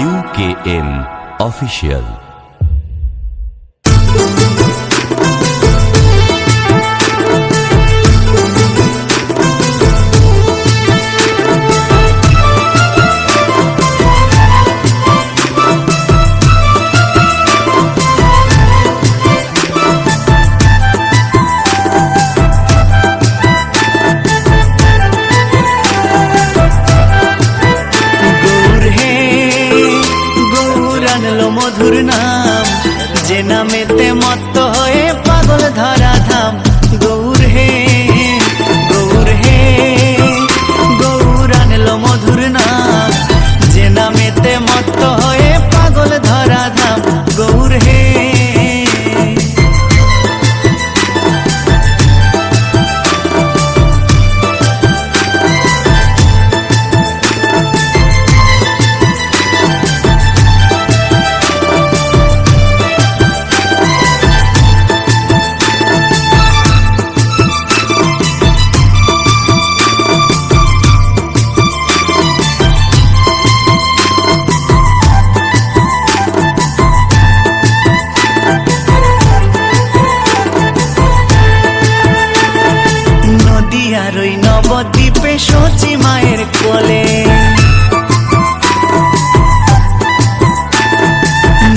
UKM Official। মধুর নাম যে নামেতে মত্ত হয়ে পাগল ধরা ধাম। গৌর হে গৌর হে গৌর আনলো মধুর নাম যে নামেতে মত্ত হয়ে পাগল ধরা ধাম। গৌর হে আর ওই নবদ্বীপে সচি মায়ের কোলে,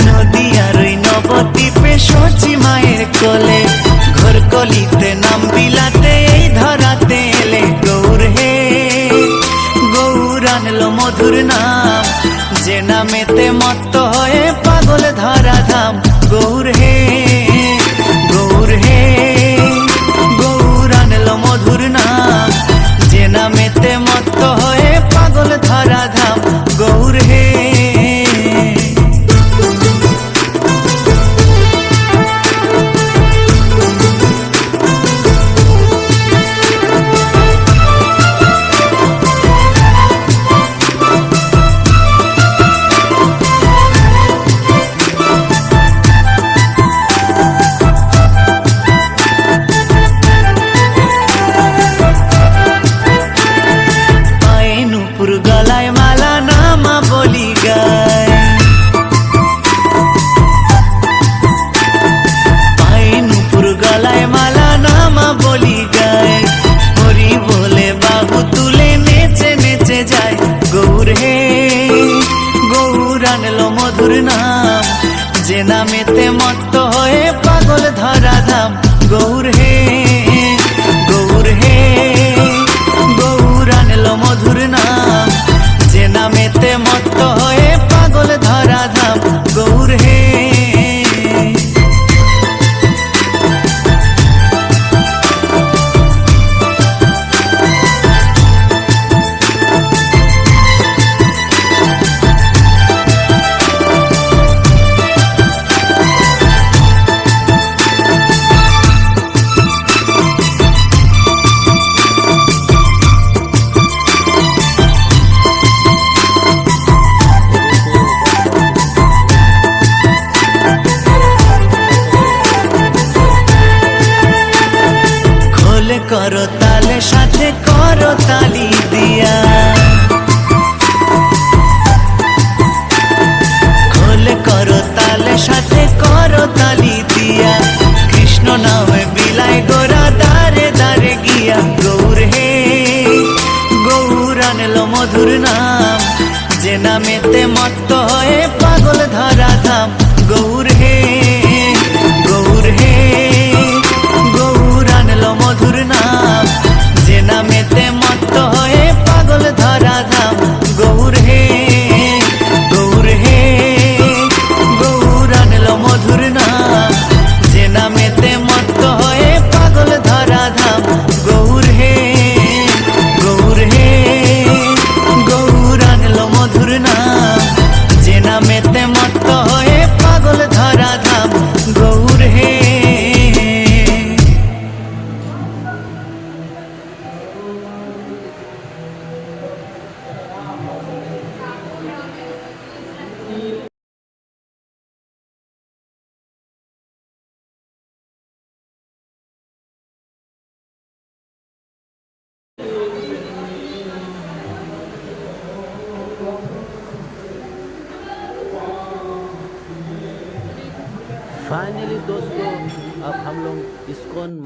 নদী আর ওই নবদ্বীপে সচি মায়ের কোলে, ঘোর কলিতে নাম বিলাতে এই ধরাতে এলে। গৌর হে গৌর আনলো মধুর নাম যে নামেতে মত্ত হয়ে পাগল ধরা ধাম। গৌর হে গৌর হে গৌর আনলো মধুর নাম যে নামেতে মত্ত হয়ে পাগল ধরা ধাম। গৌর হে গলায় মালা নামা বলি গায়, পায়ে নুপুর গলায় মালা নামা বলি গায়, হরি বলে বাহু তুলে নেচে নেচে যায়। গৌর হে গৌর আনলো মধুর নাম যে নামেতে মত্ত হয়ে পাগল ধরা ধাম। গৌর হে গৌর হে গৌর আনলো মধুর নাম যে নামেতে মত্ত হয়ে পাগল ধরা ধাম। গৌর হে করো তালে সাথে করো তালি দিয়া, খোলে করো তালে সাথে করো তালি দিয়া, কৃষ্ণ নামে বিলাই গোরা দারে দারে গিয়া। গৌর হে গৌর আনলো মধুর নাম যে নামেতে মত্ত হয়ে পাগল ধরা ধাম। গৌর হে গৌর হে গৌর আনলো মধুর নাম যে নামেতে মত্ত হয়ে পাগল ধরা ধাম। গৌর হে গৌর হে গৌর আনলো মধুর নাম যে নামেতে মত্ত হয়ে পাগল ধরা ধাম। গৌর হে গৌর হে গৌর আনলো মধুর নাম যে নামেতে মত্ত হয়ে পাগল ধরা ধাম। গৌর হে फाइनली दोस्तों अब हम लोग इस्कॉन